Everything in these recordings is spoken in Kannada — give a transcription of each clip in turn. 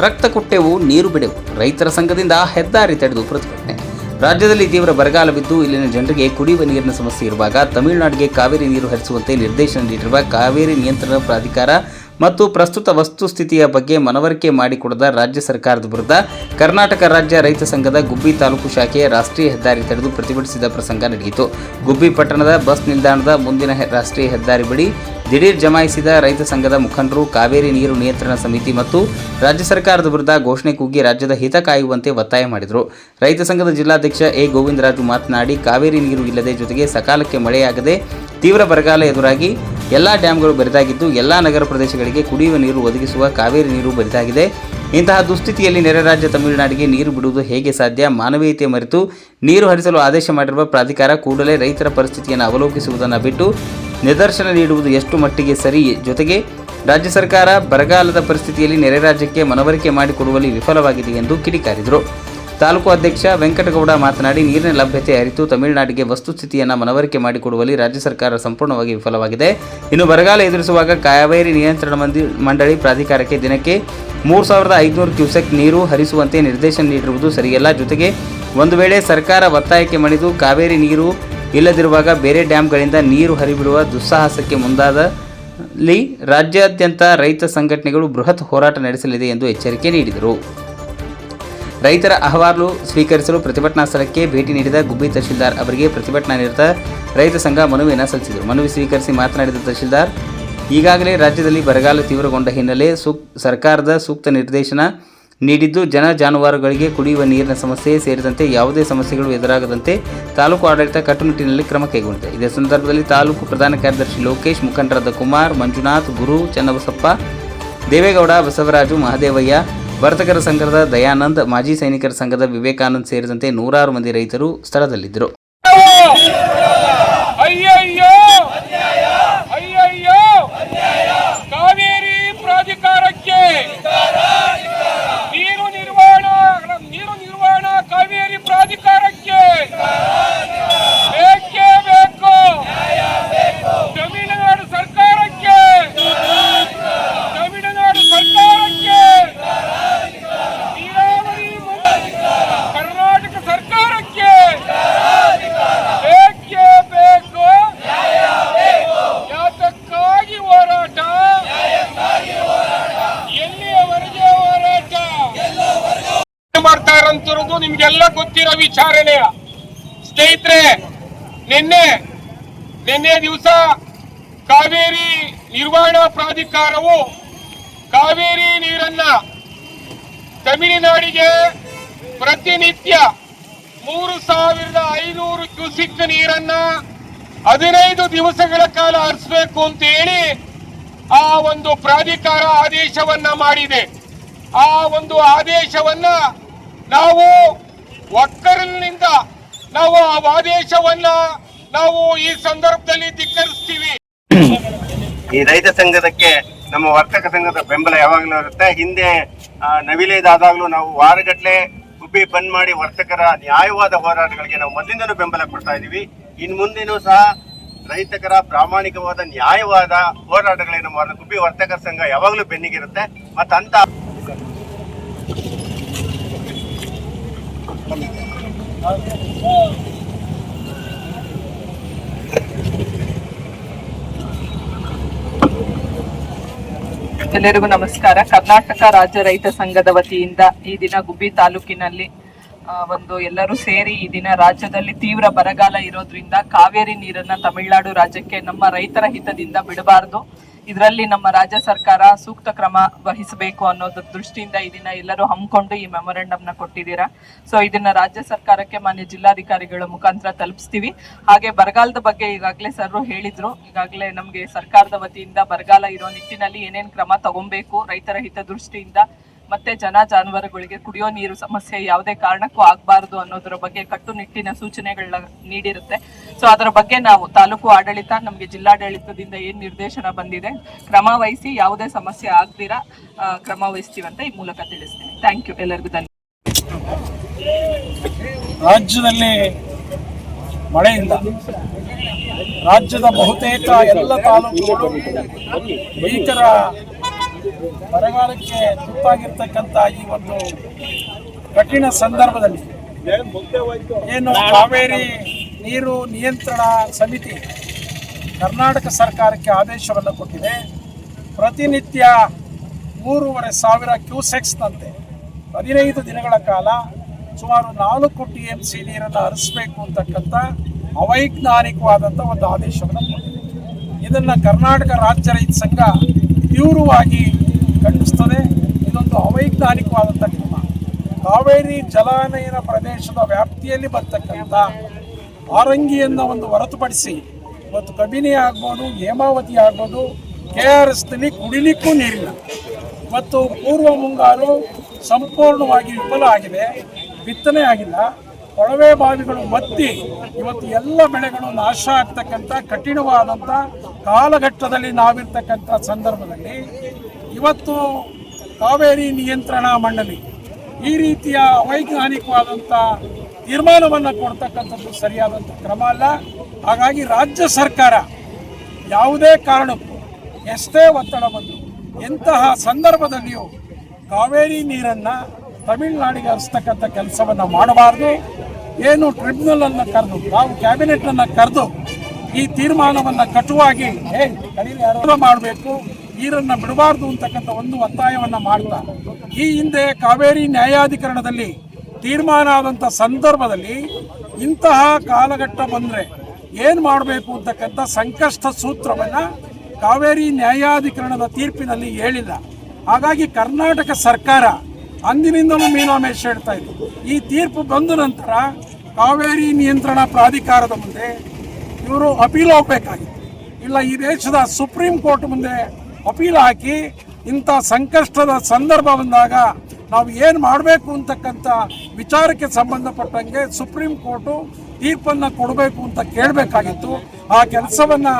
ರಕ್ತ ಕೊಟ್ಟೆವು ನೀರು ಬಿಡೆವು. ರೈತರ ಸಂಘದಿಂದ ಹೆದ್ದಾರಿ ತಡೆದು ಪ್ರತಿಭಟನೆ. ರಾಜ್ಯದಲ್ಲಿ ತೀವ್ರ ಬರಗಾಲವಿದ್ದು ಇಲ್ಲಿನ ಜನರಿಗೆ ಕುಡಿಯುವ ನೀರಿನ ಸಮಸ್ಯೆ ಇರುವಾಗ ತಮಿಳುನಾಡಿಗೆ ಕಾವೇರಿ ನೀರು ಹರಿಸುವಂತೆ ನಿರ್ದೇಶನ ನೀಡಿರುವ ಕಾವೇರಿ ನಿಯಂತ್ರಣ ಪ್ರಾಧಿಕಾರ ಮತ್ತು ಪ್ರಸ್ತುತ ವಸ್ತುಸ್ಥಿತಿಯ ಬಗ್ಗೆ ಮನವರಿಕೆ ಮಾಡಿಕೊಡದ ರಾಜ್ಯ ಸರ್ಕಾರದ ವಿರುದ್ಧ ಕರ್ನಾಟಕ ರಾಜ್ಯ ರೈತ ಸಂಘದ ಗುಬ್ಬಿ ತಾಲೂಕು ಶಾಖೆಯ ರಾಷ್ಟ್ರೀಯ ಹೆದ್ದಾರಿ ತಡೆದು ಪ್ರತಿಭಟಿಸಿದ ಪ್ರಸಂಗ ನಡೆಯಿತು. ಗುಬ್ಬಿ ಪಟ್ಟಣದ ಬಸ್ ನಿಲ್ದಾಣದ ಮುಂದಿನ ರಾಷ್ಟ್ರೀಯ ಹೆದ್ದಾರಿ ಬಳಿ ದಿಢೀರ್ ಜಮಾಯಿಸಿದ ರೈತ ಸಂಘದ ಮುಖಂಡರು ಕಾವೇರಿ ನೀರು ನಿಯಂತ್ರಣ ಸಮಿತಿ ಮತ್ತು ರಾಜ್ಯ ಸರ್ಕಾರದ ವಿರುದ್ಧ ಘೋಷಣೆ ಕೂಗಿ ರಾಜ್ಯದ ಹಿತ ಕಾಯುವಂತೆ ಒತ್ತಾಯ ಮಾಡಿದರು. ರೈತ ಸಂಘದ ಜಿಲ್ಲಾಧ್ಯಕ್ಷ ಎ ಗೋವಿಂದರಾಜು ಮಾತನಾಡಿ, ಕಾವೇರಿ ನೀರು ಇಲ್ಲದೆ ಜೊತೆಗೆ ಸಕಾಲಕ್ಕೆ ಮಳೆಯಾಗದೆ ತೀವ್ರ ಬರಗಾಲ ಎದುರಾಗಿ ಎಲ್ಲ ಡ್ಯಾಂಗಳು ಬರಿದಾಗಿದ್ದು ಎಲ್ಲ ನಗರ ಪ್ರದೇಶಗಳಿಗೆ ಕುಡಿಯುವ ನೀರು ಒದಗಿಸುವ ಕಾವೇರಿ ನೀರು ಬರಿದಾಗಿದೆ. ಇಂತಹ ದುಸ್ಥಿತಿಯಲ್ಲಿ ನೆರೆ ರಾಜ್ಯ ತಮಿಳುನಾಡಿಗೆ ನೀರು ಬಿಡುವುದು ಹೇಗೆ ಸಾಧ್ಯ? ಮಾನವೀಯತೆ ಮರೆತು ನೀರು ಹರಿಸಲು ಆದೇಶ ಮಾಡಿರುವ ಪ್ರಾಧಿಕಾರ ಕೂಡಲೇ ರೈತರ ಪರಿಸ್ಥಿತಿಯನ್ನು ಅವಲೋಕಿಸುವುದನ್ನು ಬಿಟ್ಟು ನಿದರ್ಶನ ನೀಡುವುದು ಎಷ್ಟು ಮಟ್ಟಿಗೆ ಸರಿ? ಜೊತೆಗೆ ರಾಜ್ಯ ಸರ್ಕಾರ ಬರಗಾಲದ ಪರಿಸ್ಥಿತಿಯಲ್ಲಿ ನೆರೆ ರಾಜ್ಯಕ್ಕೆ ಮನವರಿಕೆ ಮಾಡಿಕೊಡುವಲ್ಲಿ ವಿಫಲವಾಗಿದೆ ಎಂದು ಕಿಡಿಕಾರಿದರು. ತಾಲೂಕು ಅಧ್ಯಕ್ಷ ವೆಂಕಟಗೌಡ ಮಾತನಾಡಿ, ನೀರಿನ ಲಭ್ಯತೆ ಅರಿತು ತಮಿಳುನಾಡಿಗೆ ವಸ್ತುಸ್ಥಿತಿಯನ್ನು ಮನವರಿಕೆ ಮಾಡಿಕೊಡುವಲ್ಲಿ ರಾಜ್ಯ ಸರ್ಕಾರ ಸಂಪೂರ್ಣವಾಗಿ ವಿಫಲವಾಗಿದೆ. ಇನ್ನು ಬರಗಾಲ ಎದುರಿಸುವಾಗ ಕಾವೇರಿ ನಿಯಂತ್ರಣ ಮಂಡಳಿ ಪ್ರಾಧಿಕಾರಕ್ಕೆ ದಿನಕ್ಕೆ 3500 ಕ್ಯೂಸೆಕ್ ನೀರು ಹರಿಸುವಂತೆ ನಿರ್ದೇಶನ ನೀಡಿರುವುದು ಸರಿಯಲ್ಲ. ಜೊತೆಗೆ ಒಂದು ವೇಳೆ ಸರ್ಕಾರ ಒತ್ತಾಯಕ್ಕೆ ಮಣಿದು ಕಾವೇರಿ ನೀರು ಇಲ್ಲದಿರುವಾಗ ಬೇರೆ ಡ್ಯಾಂಗಳಿಂದ ನೀರು ಹರಿಬಿಡುವ ದುಸ್ಸಾಹಸಕ್ಕೆ ಮುಂದಾದಲ್ಲಿ ರಾಜ್ಯಾದ್ಯಂತ ರೈತ ಸಂಘಟನೆಗಳು ಬೃಹತ್ ಹೋರಾಟ ನಡೆಸಲಿದೆ ಎಂದು ಎಚ್ಚರಿಕೆ ನೀಡಿದರು. ರೈತರ ಅಹವಾಲು ಸ್ವೀಕರಿಸಲು ಪ್ರತಿಭಟನಾ ಸ್ಥಳಕ್ಕೆ ಭೇಟಿ ನೀಡಿದ ಗುಬ್ಬಿ ತಹಶೀಲ್ದಾರ್ ಅವರಿಗೆ ಪ್ರತಿಭಟನಾ ನಿರತ ರೈತ ಸಂಘ ಮನವಿಯನ್ನು ಸಲ್ಲಿಸಿದರು. ಮನವಿ ಸ್ವೀಕರಿಸಿ ಮಾತನಾಡಿದ ತಹಶೀಲ್ದಾರ್, ಈಗಾಗಲೇ ರಾಜ್ಯದಲ್ಲಿ ಬರಗಾಲ ತೀವ್ರಗೊಂಡ ಹಿನ್ನೆಲೆ ಸರ್ಕಾರದ ಸೂಕ್ತ ನಿರ್ದೇಶನ ನೀಡಿದ್ದು ಜನ ಜಾನುವಾರುಗಳಿಗೆ ಕುಡಿಯುವ ನೀರಿನ ಸಮಸ್ಯೆ ಸೇರಿದಂತೆ ಯಾವುದೇ ಸಮಸ್ಯೆಗಳು ಎದುರಾಗದಂತೆ ತಾಲೂಕು ಆಡಳಿತ ಕಟ್ಟುನಿಟ್ಟಿನಲ್ಲಿ ಕ್ರಮ ಕೈಗೊಂಡಿದೆ. ಇದೇ ಸಂದರ್ಭದಲ್ಲಿ ತಾಲೂಕು ಪ್ರಧಾನ ಕಾರ್ಯದರ್ಶಿ ಲೋಕೇಶ್, ಮುಖಂಡರಾದ ಕುಮಾರ್, ಮಂಜುನಾಥ್, ಗುರು, ಚನ್ನಬಸಪ್ಪ, ದೇವೇಗೌಡ, ಬಸವರಾಜು, ಮಹದೇವಯ್ಯ, ವರ್ತಕರ ಸಂಘದ ದಯಾನಂದ್, ಮಾಜಿ ಸೈನಿಕರ ಸಂಘದ ವಿವೇಕಾನಂದ್ ಸೇರಿದಂತೆ ನೂರಾರು ಮಂದಿ ರೈತರು ಸ್ಥಳದಲ್ಲಿದ್ದರು. ಕಾವೇರಿ ಪ್ರಾಧಿಕಾರಕ್ಕೆ ನೀರು ನಿರ್ವಹಣಾ ಕಾವೇರಿ ಪ್ರಾಧಿಕಾರಕ್ಕೆ ಬೇಕೇ ಬೇಕು. ತಮಿಳುನಾಡು ಸರ್ಕಾರಕ್ಕೆ ಕರ್ನಾಟಕ ಸರ್ಕಾರಕ್ಕೆ ಬೇಕೇ ಬೇಕು. ಯಾತಕ್ಕಾಗಿ ಹೋರಾಟ? ಎಲ್ಲಿಯವರೆಗೆ ಹೋರಾಟ ಮಾಡ್ತಾ ಇರೋಂಥದ್ದು ನಿಮ್ಗೆಲ್ಲ ಗೊತ್ತಿರೋ ವಿಚಾರಣೆ. ಸ್ನೇಹಿತರೆ, ನಿನ್ನೆ ದಿವಸ ಕಾವೇರಿ ನಿರ್ವಹಣಾ ಪ್ರಾಧಿಕಾರವು ಕಾವೇರಿ ನೀರನ್ನ ತಮಿಳುನಾಡಿಗೆ ಪ್ರತಿನಿತ್ಯ 3500 ಕ್ಯೂಸಿಕ್ ನೀರನ್ನ 15 ದಿವಸಗಳ ಕಾಲ ಹರಿಸಬೇಕು ಅಂತ ಹೇಳಿ ಆ ಒಂದು ಪ್ರಾಧಿಕಾರ ಆದೇಶವನ್ನ ಮಾಡಿದೆ. ಆ ಒಂದು ಆದೇಶವನ್ನ ನಾವು ಒಕ್ಕಲಿನಿಂದ ನಾವು ಆ ಆದೇಶವನ್ನ ನಾವು ಈ ಸಂದರ್ಭದಲ್ಲಿ ಧಿಕ್ಕರಿಸ್ತೀವಿ. ಈ ರೈತ ಸಂಘದಕ್ಕೆ ನಮ್ಮ ವರ್ತಕ ಸಂಘದ ಬೆಂಬಲ ಯಾವಾಗಲೂ ಇರುತ್ತೆ. ಹಿಂದೆ ನವಿಲೇದಾದಾಗಲೂ ನಾವು ವಾರಗಟ್ಟಲೆ ಗುಬ್ಬಿ ಬಂದ್ ಮಾಡಿ ವರ್ತಕರ ನ್ಯಾಯವಾದ ಹೋರಾಟಗಳಿಗೆ ನಾವು ಮೊದಲಿಂದಲೂ ಬೆಂಬಲ ಕೊಡ್ತಾ ಇದೀವಿ. ಇನ್ನು ಮುಂದೆನೂ ಸಹ ರೈತಕರ ಪ್ರಾಮಾಣಿಕವಾದ ನ್ಯಾಯವಾದ ಹೋರಾಟಗಳೇನು ಮಾಡಲು ಗುಬ್ಬಿ ವರ್ತಕರ ಸಂಘ ಯಾವಾಗಲೂ ಬೆನ್ನಿಗಿರುತ್ತೆ. ಮತ್ತಂತ ಎಲ್ಲರಿಗೂ ನಮಸ್ಕಾರ. ಕರ್ನಾಟಕ ರಾಜ್ಯ ರೈತ ಸಂಘದ ವತಿಯಿಂದ ಈ ದಿನ ಗುಬ್ಬಿ ತಾಲೂಕಿನಲ್ಲಿ ಎಲ್ಲರೂ ಸೇರಿ ಈ ದಿನ ರಾಜ್ಯದಲ್ಲಿ ತೀವ್ರ ಬರಗಾಲ ಇರೋದ್ರಿಂದ ಕಾವೇರಿ ನೀರನ್ನ ತಮಿಳುನಾಡು ರಾಜ್ಯಕ್ಕೆ ನಮ್ಮ ರೈತರ ಹಿತದಿಂದ ಬಿಡಬಾರದು, ಇದರಲ್ಲಿ ನಮ್ಮ ರಾಜ್ಯ ಸರ್ಕಾರ ಸೂಕ್ತ ಕ್ರಮ ವಹಿಸಬೇಕು ಅನ್ನೋದ್ರ ದೃಷ್ಟಿಯಿಂದ ಈ ದಿನ ಎಲ್ಲರೂ ಹಮ್ಮಿಕೊಂಡು ಈ ಮೆಮೊರಂಡಮ್ನ ಕೊಟ್ಟಿದ್ದೀರಾ. ಸೊ ಇದನ್ನ ರಾಜ್ಯ ಸರ್ಕಾರಕ್ಕೆ ಮಾನ್ಯ ಜಿಲ್ಲಾಧಿಕಾರಿಗಳ ಮುಖಾಂತರ ತಲುಪಿಸ್ತೀವಿ. ಹಾಗೆ ಬರಗಾಲದ ಬಗ್ಗೆ ಈಗಾಗಲೇ ಸರ್ ಹೇಳಿದ್ರು, ಈಗಾಗಲೇ ನಮಗೆ ಸರ್ಕಾರದ ವತಿಯಿಂದ ಬರಗಾಲ ಇರೋ ನಿಟ್ಟಿನಲ್ಲಿ ಏನೇನು ಕ್ರಮ ತಗೊಬೇಕು ರೈತರ ಹಿತದೃಷ್ಟಿಯಿಂದ, ಮತ್ತೆ ಜಾನುವಾರುಗಳಿಗೆ ಕುಡಿಯೋ ನೀರು ಸಮಸ್ಯೆ ಯಾವುದೇ ಕಾರಣಕ್ಕೂ ಆಗಬಾರದು ಅನ್ನೋದ್ರ ಬಗ್ಗೆ ಕಟ್ಟುನಿಟ್ಟಿನ ಸೂಚನೆಗಳನ್ನ ನೀಡಿರುತ್ತೆ. ಸೊ ಅದರ ಬಗ್ಗೆ ನಾವು ತಾಲೂಕು ಆಡಳಿತ, ನಮಗೆ ಜಿಲ್ಲಾಡಳಿತದಿಂದ ಏನ್ ನಿರ್ದೇಶನ ಬಂದಿದೆ ಕ್ರಮ ವಹಿಸಿ ಯಾವುದೇ ಸಮಸ್ಯೆ ಆಗ್ದಿರಾ ಕ್ರಮ ವಹಿಸ್ತೀವಂತ ಈ ಮೂಲಕ ತಿಳಿಸ್ತೀನಿ. Thank you. ಎಲ್ಲರಿಗೂ ಧನ್ಯವಾದ. ರಾಜ್ಯದಲ್ಲಿ ಮಳೆಯಿಂದ ರಾಜ್ಯದ ಬಹುತೇಕ ಎಲ್ಲ ತಾಲೂಕುಗಳು ಭೀಕರ ಬರಗಾಲಕ್ಕೆ ತುತ್ತಾಗಿರ್ತಕ್ಕಂಥ ಈ ಒಂದು ಕಠಿಣ ಸಂದರ್ಭದಲ್ಲಿ ಏನು ಕಾವೇರಿ ನೀರು ನಿಯಂತ್ರಣ ಸಮಿತಿ ಕರ್ನಾಟಕ ಸರ್ಕಾರಕ್ಕೆ ಆದೇಶವನ್ನು ಕೊಟ್ಟಿದೆ. ಪ್ರತಿನಿತ್ಯ 3,500 ಕ್ಯೂಸೆಕ್ಸ್ನಂತೆ 15 ದಿನಗಳ ಕಾಲ ಸುಮಾರು 4 TMC ನೀರನ್ನು ಹರಿಸಬೇಕು ಅಂತಕ್ಕಂಥ ಅವೈಜ್ಞಾನಿಕವಾದಂಥ ಒಂದು ಆದೇಶವನ್ನು ಕೊಟ್ಟಿದೆ. ಇದನ್ನು ಕರ್ನಾಟಕ ರಾಜ್ಯ ರೈತ ಸಂಘ ತೀವ್ರವಾಗಿ ಖಂಡಿಸ್ತದೆ. ಇದೊಂದು ಅವೈಜ್ಞಾನಿಕವಾದಂಥ ಕ್ರಮ. ಕಾವೇರಿ ಜಲಾನಯನ ಪ್ರದೇಶದ ವ್ಯಾಪ್ತಿಯಲ್ಲಿ ಬರ್ತಕ್ಕಂಥ ಆರಂಗಿಯನ್ನು ಒಂದು ಹೊರತುಪಡಿಸಿ ಇವತ್ತು ಕಬಿನಿ ಆಗ್ಬೋದು, ಹೇಮಾವತಿ ಆಗ್ಬೋದು, KRSನಲ್ಲಿ ಕುಡಿಲಿಕ್ಕೂ ನೀರಿಲ್ಲ. ಇವತ್ತು ಪೂರ್ವ ಮುಂಗಾರು ಸಂಪೂರ್ಣವಾಗಿ ವಿಫಲ ಆಗಿದೆ, ಬಿತ್ತನೆ ಆಗಿಲ್ಲ. ಕೊಳವೆ ಬಾವಿಗಳು ಬತ್ತಿ ಇವತ್ತು ಎಲ್ಲ ಬೆಳೆಗಳು ನಾಶ ಆಗ್ತಕ್ಕಂಥ ಕಠಿಣವಾದಂಥ ಕಾಲಘಟ್ಟದಲ್ಲಿ ನಾವಿರ್ತಕ್ಕಂಥ ಸಂದರ್ಭದಲ್ಲಿ ಇವತ್ತು ಕಾವೇರಿ ನಿಯಂತ್ರಣ ಮಂಡಳಿ ಈ ರೀತಿಯ ಅವೈಜ್ಞಾನಿಕವಾದಂಥ ತೀರ್ಮಾನವನ್ನು ಕೊಡ್ತಕ್ಕಂಥದ್ದು ಸರಿಯಾದಂಥ ಕ್ರಮ ಅಲ್ಲ. ಹಾಗಾಗಿ ರಾಜ್ಯ ಸರ್ಕಾರ ಯಾವುದೇ ಕಾರಣಕ್ಕೂ ಎಷ್ಟೇ ಒತ್ತಡ ಬಂದು ಎಂತಹ ಸಂದರ್ಭದಲ್ಲಿಯೂ ಕಾವೇರಿ ನೀರನ್ನು ತಮಿಳುನಾಡಿಗೆ ಹರಿಸ್ತಕ್ಕಂಥ ಕೆಲಸವನ್ನು ಮಾಡಬಾರ್ದು. ಏನು ಟ್ರಿಬ್ಯುನಲನ್ನು ಕರೆದು ನಾವು ಕ್ಯಾಬಿನೆಟನ್ನು ಕರೆದು ಈ ತೀರ್ಮಾನವನ್ನು ಕಟುವಾಗಿ ಮಾಡಬೇಕು, ನೀರನ್ನು ಬಿಡಬಾರ್ದು ಅಂತಕ್ಕಂಥ ಒಂದು ಒತ್ತಾಯವನ್ನು ಮಾಡ್ತಾ ಈ ಹಿಂದೆ ಕಾವೇರಿ ನ್ಯಾಯಾಧಿಕರಣದಲ್ಲಿ ತೀರ್ಮಾನ ಆದಂಥ ಸಂದರ್ಭದಲ್ಲಿ ಇಂತಹ ಕಾಲಘಟ್ಟ ಬಂದರೆ ಏನು ಮಾಡಬೇಕು ಅಂತಕ್ಕಂಥ ಸಂಕಷ್ಟ ಸೂತ್ರವನ್ನು ಕಾವೇರಿ ನ್ಯಾಯಾಧಿಕರಣದ ತೀರ್ಪಿನಲ್ಲಿ ಹೇಳಿಲ್ಲ. ಹಾಗಾಗಿ ಕರ್ನಾಟಕ ಸರ್ಕಾರ ಅಂದಿನಿಂದಲೂ ಮೀನಾಮೇಷ ಹೇಳ್ತಾ ಇದೆ. ಈ ತೀರ್ಪು ಬಂದ ನಂತರ ಕಾವೇರಿ ನಿಯಂತ್ರಣ ಪ್ರಾಧಿಕಾರದ ಮುಂದೆ ಇವರು ಅಪೀಲ್ ಹೋಗಬೇಕಾಗಿತ್ತು. ಇಲ್ಲ, ಈ ದೇಶದ ಸುಪ್ರೀಂ ಕೋರ್ಟ್ ಮುಂದೆ ಅಪೀಲ್ ಹಾಕಿ ಇಂಥ ಸಂಕಷ್ಟದ ಸಂದರ್ಭ ಬಂದಾಗ ನಾವು ಏನು ಮಾಡಬೇಕು ಅಂತಕ್ಕಂಥ ವಿಚಾರಕ್ಕೆ ಸಂಬಂಧಪಟ್ಟಂಗೆ ಸುಪ್ರೀಂ ಕೋರ್ಟು ತೀರ್ಪನ್ನು ಕೊಡಬೇಕು ಅಂತ ಕೇಳಬೇಕಾಗಿತ್ತು. ಆ ಕೆಲಸವನ್ನು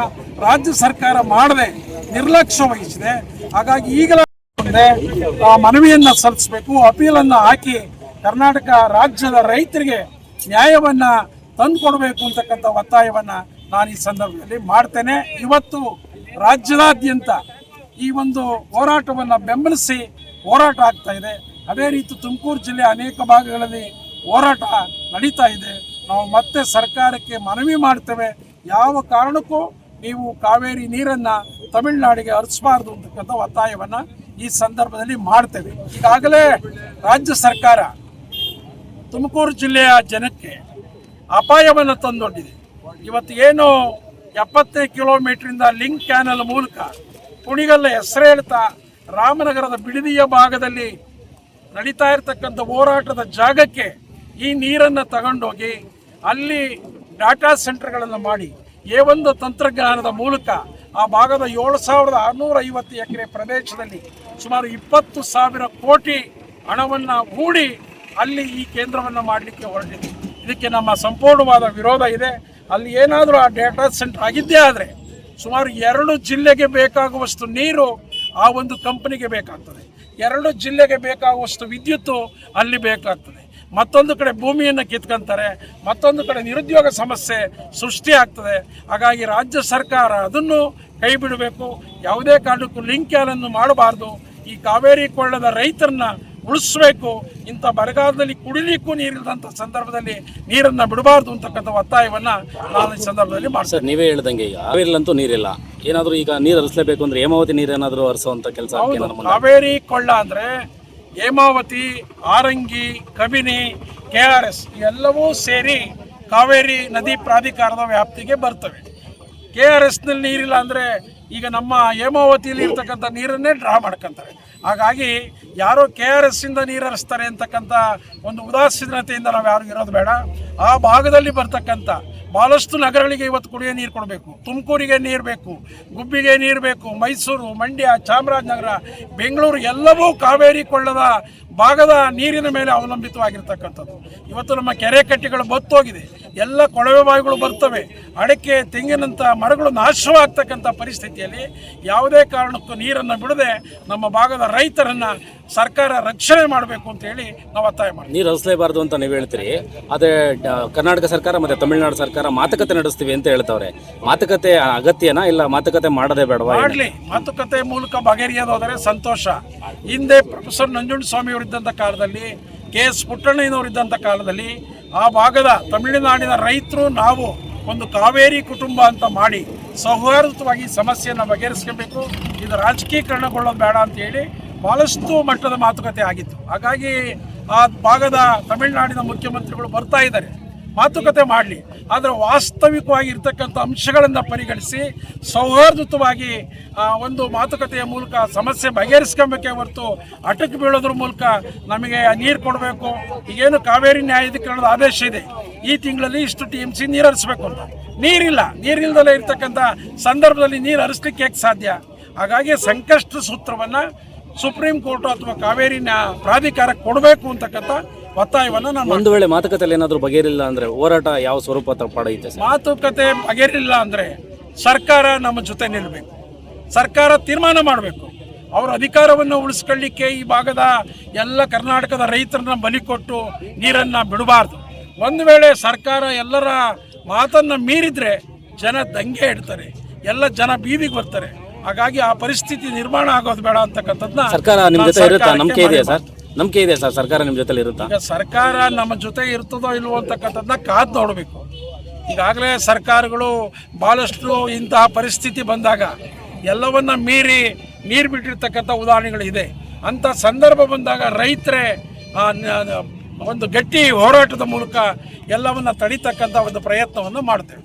ರಾಜ್ಯ ಸರ್ಕಾರ ಮಾಡದೆ ನಿರ್ಲಕ್ಷ್ಯ ವಹಿಸಿದೆ. ಹಾಗಾಗಿ ಈಗಲೇ ಆ ಮನವಿಯನ್ನು ಸಲ್ಲಿಸಬೇಕು, ಅಪೀಲನ್ನು ಹಾಕಿ ಕರ್ನಾಟಕ ರಾಜ್ಯದ ರೈತರಿಗೆ ನ್ಯಾಯವನ್ನು ತಂದುಕೊಡಬೇಕು ಅಂತಕ್ಕಂಥ ಒತ್ತಾಯವನ್ನು ನಾನು ಈ ಸಂದರ್ಭದಲ್ಲಿ ಮಾಡ್ತೇನೆ. ಇವತ್ತು ರಾಜ್ಯದಾದ್ಯಂತ ಈ ಒಂದು ಹೋರಾಟವನ್ನು ಬೆಂಬಲಿಸಿ ಹೋರಾಟ ಆಗ್ತಾ ಇದೆ. ಅದೇ ರೀತಿ ತುಮಕೂರು ಜಿಲ್ಲೆ ಅನೇಕ ಭಾಗಗಳಲ್ಲಿ ಹೋರಾಟ ನಡೀತಾ ಇದೆ. ನಾವು ಮತ್ತೆ ಸರ್ಕಾರಕ್ಕೆ ಮನವಿ ಮಾಡ್ತೇವೆ, ಯಾವ ಕಾರಣಕ್ಕೂ ನೀವು ಕಾವೇರಿ ನೀರನ್ನು ತಮಿಳುನಾಡಿಗೆ ಹರಿಸಬಾರ್ದು ಅಂತಕ್ಕಂಥ ಒತ್ತಾಯವನ್ನು ಈ ಸಂದರ್ಭದಲ್ಲಿ ಮಾಡ್ತೇವೆ. ಈಗಾಗಲೇ ರಾಜ್ಯ ಸರ್ಕಾರ ತುಮಕೂರು ಜಿಲ್ಲೆಯ ಜನಕ್ಕೆ ಅಪಾಯವನ್ನು ತಂದೊಡ್ಡಿದೆ. ಇವತ್ತು ಏನು 70 ಕಿಲೋಮೀಟರಿಂದ ಲಿಂಕ್ ಕ್ಯಾನಲ್ ಮೂಲಕ ಕುಣಿಗಲ್ಲ ಹೆಸರು ಹೇಳ್ತಾ ರಾಮನಗರದ ಬಿಡದಿಯ ಭಾಗದಲ್ಲಿ ನಡೀತಾ ಇರತಕ್ಕಂಥ ಹೋರಾಟದ ಜಾಗಕ್ಕೆ ಈ ನೀರನ್ನು ತಗೊಂಡೋಗಿ ಅಲ್ಲಿ ಡಾಟಾ ಸೆಂಟರ್ಗಳನ್ನು ಮಾಡಿ ಒಂದು ತಂತ್ರಜ್ಞಾನದ ಮೂಲಕ ಆ ಭಾಗದ 7,650 ಎಕರೆ ಪ್ರದೇಶದಲ್ಲಿ ಸುಮಾರು 20,000 ಕೋಟಿ ಹಣವನ್ನು ಹೂಡಿ ಅಲ್ಲಿ ಈ ಕೇಂದ್ರವನ್ನು ಮಾಡಲಿಕ್ಕೆ ಹೊರಟಿದೆ. ಇದಕ್ಕೆ ನಮ್ಮ ಸಂಪೂರ್ಣವಾದ ವಿರೋಧ ಇದೆ. ಅಲ್ಲಿ ಏನಾದರೂ ಆ ಡೇಟಾ ಸೆಂಟರ್ ಆಗಿದ್ದೇ ಆದರೆ ಸುಮಾರು 2 ಜಿಲ್ಲೆಗೆ ಬೇಕಾಗುವಷ್ಟು ನೀರು ಆ ಒಂದು ಕಂಪನಿಗೆ ಬೇಕಾಗ್ತದೆ, 2 ಜಿಲ್ಲೆಗೆ ಬೇಕಾಗುವಷ್ಟು ವಿದ್ಯುತ್ತು ಅಲ್ಲಿ ಬೇಕಾಗ್ತದೆ. ಮತ್ತೊಂದು ಕಡೆ ಭೂಮಿಯನ್ನು ಕಿತ್ಕೊಂತಾರೆ, ಮತ್ತೊಂದು ಕಡೆ ನಿರುದ್ಯೋಗ ಸಮಸ್ಯೆ ಸೃಷ್ಟಿ ಆಗ್ತದೆ. ಹಾಗಾಗಿ ರಾಜ್ಯ ಸರ್ಕಾರ ಅದನ್ನು ಕೈ ಬಿಡಬೇಕು. ಯಾವುದೇ ಕಾರಣಕ್ಕೂ ಲಿಂಕ್ ಕ್ಯಾನನ್ನು ಮಾಡಬಾರ್ದು. ಈ ಕಾವೇರಿ ಕೊಳ್ಳದ ರೈತರನ್ನ ಉಳಿಸಬೇಕು. ಇಂಥ ಬರಗಾಲದಲ್ಲಿ ಕುಡಿಲಿಕ್ಕೂ ನೀರಿಲ್ಲದಂಥ ಸಂದರ್ಭದಲ್ಲಿ ನೀರನ್ನು ಬಿಡಬಾರ್ದು ಅಂತಕ್ಕಂಥ ಒತ್ತಾಯವನ್ನು ನಾನು ಈ ಸಂದರ್ಭದಲ್ಲಿ ಮಾಡ್ತೀನಿ. ಸರ್, ನೀವೇ ಹೇಳ್ದಂಗೆ ಈಗ ಕಾವೇರಿಲಂತೂ ನೀರಿಲ್ಲ. ಏನಾದರೂ ಈಗ ನೀರು ಹರಿಸಲೇಬೇಕು ಅಂದರೆ ಹೇಮಾವತಿ ನೀರೇನಾದರೂ ಹರಿಸುವಂಥ ಕೆಲಸ. ಕಾವೇರಿ ಕೊಳ್ಳ ಅಂದರೆ ಹೇಮಾವತಿ, ಆರಂಗಿ, ಕಬಿನಿ, KRS ಎಲ್ಲವೂ ಸೇರಿ ಕಾವೇರಿ ನದಿ ಪ್ರಾಧಿಕಾರದ ವ್ಯಾಪ್ತಿಗೆ ಬರ್ತವೆ. KRSನಲ್ಲಿ ನೀರಿಲ್ಲ ಅಂದರೆ ಈಗ ನಮ್ಮ ಹೇಮಾವತಿಯಲ್ಲಿ ಇರ್ತಕ್ಕಂಥ ನೀರನ್ನೇ ಡ್ರಾ ಮಾಡ್ಕೊತಾರೆ. ಹಾಗಾಗಿ ಯಾರೋ KRSಯಿಂದ ನೀರು ಹರಿಸ್ತಾರೆ ಅಂತಕ್ಕಂಥ ಒಂದು ಉದಾಸೀನತೆಯಿಂದ ನಾವು ಯಾರು ಇರೋದು ಬೇಡ. ಆ ಭಾಗದಲ್ಲಿ ಬರ್ತಕ್ಕಂಥ ಭಾಳಷ್ಟು ನಗರಗಳಿಗೆ ಇವತ್ತು ಕುಡಿಯೋ ನೀರು ಕೊಡಬೇಕು. ತುಮಕೂರಿಗೆ ನೀರು ಬೇಕು, ಗುಬ್ಬಿಗೆ ನೀರು ಬೇಕು, ಮೈಸೂರು, ಮಂಡ್ಯ, ಚಾಮರಾಜನಗರ, ಬೆಂಗಳೂರು ಎಲ್ಲವೂ ಕಾವೇರಿ ಕೊಳ್ಳದ ಭಾಗದ ನೀರಿನ ಮೇಲೆ ಅವಲಂಬಿತವಾಗಿರ್ತಕ್ಕಂಥದ್ದು. ಇವತ್ತು ನಮ್ಮ ಕೆರೆ ಕಟ್ಟೆಗಳು ಬತ್ತೋಗಿದೆ, ಎಲ್ಲ ಕೊಳವೆ ಬಾವಿಗಳು ಬರ್ತವೆ, ಅಡಿಕೆ, ತೆಂಗಿನಂಥ ಮರಗಳು ನಾಶವಾಗ್ತಕ್ಕಂಥ ಪರಿಸ್ಥಿತಿಯಲ್ಲಿ ಯಾವುದೇ ಕಾರಣಕ್ಕೂ ನೀರನ್ನು ಬಿಡದೆ ನಮ್ಮ ಭಾಗದ ರೈತರನ್ನು ಸರ್ಕಾರ ರಕ್ಷಣೆ ಮಾಡಬೇಕು ಅಂತ ಹೇಳಿ ನಾವು ಒತ್ತಾಯ ಮಾಡ್ತೀವಿ. ನೀರು ಹರಿಸಲೇಬಾರ್ದು ಅಂತ ನೀವು ಹೇಳ್ತೀರಿ, ಅದೇ ಕರ್ನಾಟಕ ಸರ್ಕಾರ ಮತ್ತು ತಮಿಳುನಾಡು ಸರ್ಕಾರ ಮಾತುಕತೆ ನಡೆಸ್ತೀವಿ ಅಂತ ಹೇಳ್ತಾವ್ರೆ. ಮಾತುಕತೆ ಅಗತ್ಯನಾ ಇಲ್ಲ ಮಾತುಕತೆ ಮಾಡೋದೇ ಬೇಡವಾ? ಮಾಡಲಿ, ಮಾತುಕತೆ ಮೂಲಕ ಬಗೆಹರಿಯೋದಾದರೆ ಸಂತೋಷ. ಹಿಂದೆ ಪ್ರೊಫೆಸರ್ ನಂಜುಂಡಸ್ವಾಮಿ ಅವರಿದ್ದಂಥ ಕಾಲದಲ್ಲಿ, KS ಪುಟ್ಟಣ್ಣಯ್ಯನವರಿದ್ದಂಥ ಕಾಲದಲ್ಲಿ ಆ ಭಾಗದ ತಮಿಳುನಾಡಿನ ರೈತರು ನಾವು ಒಂದು ಕಾವೇರಿ ಕುಟುಂಬ ಅಂತ ಮಾಡಿ ಸೌಹಾರ್ದವಾಗಿ ಸಮಸ್ಯೆಯನ್ನು ಬಗೆಹರಿಸ್ಕೋಬೇಕು, ಇದು ರಾಜಕೀಕರಣಗೊಳ್ಳೋದು ಬೇಡ ಅಂತ ಹೇಳಿ ಭಾಳಷ್ಟು ಮಟ್ಟದ ಮಾತುಕತೆ ಆಗಿತ್ತು. ಹಾಗಾಗಿ ಆ ಭಾಗದ ತಮಿಳುನಾಡಿನ ಮುಖ್ಯಮಂತ್ರಿಗಳು ಬರ್ತಾ ಇದ್ದಾರೆ, ಮಾತುಕತೆ ಮಾಡಲಿ. ಆದರೆ ವಾಸ್ತವಿಕವಾಗಿ ಇರ್ತಕ್ಕಂಥ ಅಂಶಗಳನ್ನು ಪರಿಗಣಿಸಿ ಸೌಹಾರ್ದಯುತವಾಗಿ ಒಂದು ಮಾತುಕತೆಯ ಮೂಲಕ ಸಮಸ್ಯೆ ಬಗೆಹರಿಸ್ಕೊಬೇಕೇ ಹೊರತು ಅಟಕ್ಕೆ ಬೀಳೋದ್ರ ಮೂಲಕ ನಮಗೆ ನೀರು ಕೊಡಬೇಕು. ಈಗೇನು ಕಾವೇರಿ ನ್ಯಾಯಾಧಿಕರಣದ ಆದೇಶ ಇದೆ, ಈ ತಿಂಗಳಲ್ಲಿ ಇಷ್ಟು TMC ನೀರು ಹರಿಸ್ಬೇಕು ಅಂತ. ನೀರಿಲ್ಲದಲ್ಲೇ ಇರ್ತಕ್ಕಂಥ ಸಂದರ್ಭದಲ್ಲಿ ನೀರು ಹರಿಸ್ಲಿಕ್ಕೆ ಹೇಗೆ ಸಾಧ್ಯ? ಹಾಗಾಗಿ ಸಂಕಷ್ಟ ಸೂತ್ರವನ್ನು ಸುಪ್ರೀಂ ಕೋರ್ಟ್ ಅಥವಾ ಕಾವೇರಿ ಪ್ರಾಧಿಕಾರ ಕೊಡಬೇಕು ಅಂತಕ್ಕಂಥ ಒತ್ತಾಯವನ್ನು ನಾನು. ಒಂದು ವೇಳೆ ಮಾತುಕತೆಯಲ್ಲಿ ಏನಾದರೂ ಬಗೆಹರಿಲ್ಲ ಅಂದರೆ ಹೋರಾಟ ಯಾವ ಸ್ವರೂಪ ಪಡೆಯುತ್ತೆ ಸರ್? ಮಾತುಕತೆ ಬಗೆಹರಿಲ್ಲ ಅಂದರೆ ಸರ್ಕಾರ ನಮ್ಮ ಜೊತೆ ನಿಲ್ಲಬೇಕು, ಸರ್ಕಾರ ತೀರ್ಮಾನ ಮಾಡಬೇಕು. ಅವರ ಅಧಿಕಾರವನ್ನು ಉಳಿಸ್ಕೊಳ್ಳಿಕ್ಕೆ ಈ ಭಾಗದ ಎಲ್ಲ ಕರ್ನಾಟಕದ ರೈತರನ್ನ ಬಲಿ ಕೊಟ್ಟು ನೀರನ್ನು ಬಿಡಬಾರ್ದು. ಒಂದು ವೇಳೆ ಸರ್ಕಾರ ಎಲ್ಲರ ಮಾತನ್ನು ಮೀರಿದರೆ ಜನ ದಂಗೆ ಇಡ್ತಾರೆ, ಎಲ್ಲ ಜನ ಬೀದಿಗೆ ಬರ್ತಾರೆ. ಹಾಗಾಗಿ ಆ ಪರಿಸ್ಥಿತಿ ನಿರ್ಮಾಣ ಆಗೋದು ಬೇಡ ಅಂತಕ್ಕಂಥದ್ದನ್ನ ಸರ್ಕಾರ ನಿಮ್ಮ ಜೊತೆ ಇರುತ್ತಾ? ನಂಬಿಕೆ ಇದೆಯಾ ಸರ್? ನಂಬಿಕೆ ಇದೆ ಸರ್, ಸರ್ಕಾರ ನಿಮ್ಮ ಜೊತೆ ಇರುತ್ತಾ? ಈಗ ಸರ್ಕಾರ ನಮ್ಮ ಜೊತೆ ಇರ್ತದೋ ಇಲ್ವೋ ಅಂತಕ್ಕಂಥದ್ದನ್ನ ಕಾದು ನೋಡಬೇಕು. ಈಗಾಗಲೇ ಸರ್ಕಾರಗಳು ಭಾಳಷ್ಟು ಇಂತಹ ಪರಿಸ್ಥಿತಿ ಬಂದಾಗ ಎಲ್ಲವನ್ನ ಮೀರಿ ನೀರು ಬಿಟ್ಟಿರ್ತಕ್ಕಂಥ ಉದಾಹರಣೆಗಳಿದೆ. ಅಂಥ ಸಂದರ್ಭ ಬಂದಾಗ ರೈತರೇ ಒಂದು ಗಟ್ಟಿ ಹೋರಾಟದ ಮೂಲಕ ಎಲ್ಲವನ್ನ ತಡಿತಕ್ಕಂಥ ಒಂದು ಪ್ರಯತ್ನವನ್ನು ಮಾಡ್ತೇವೆ.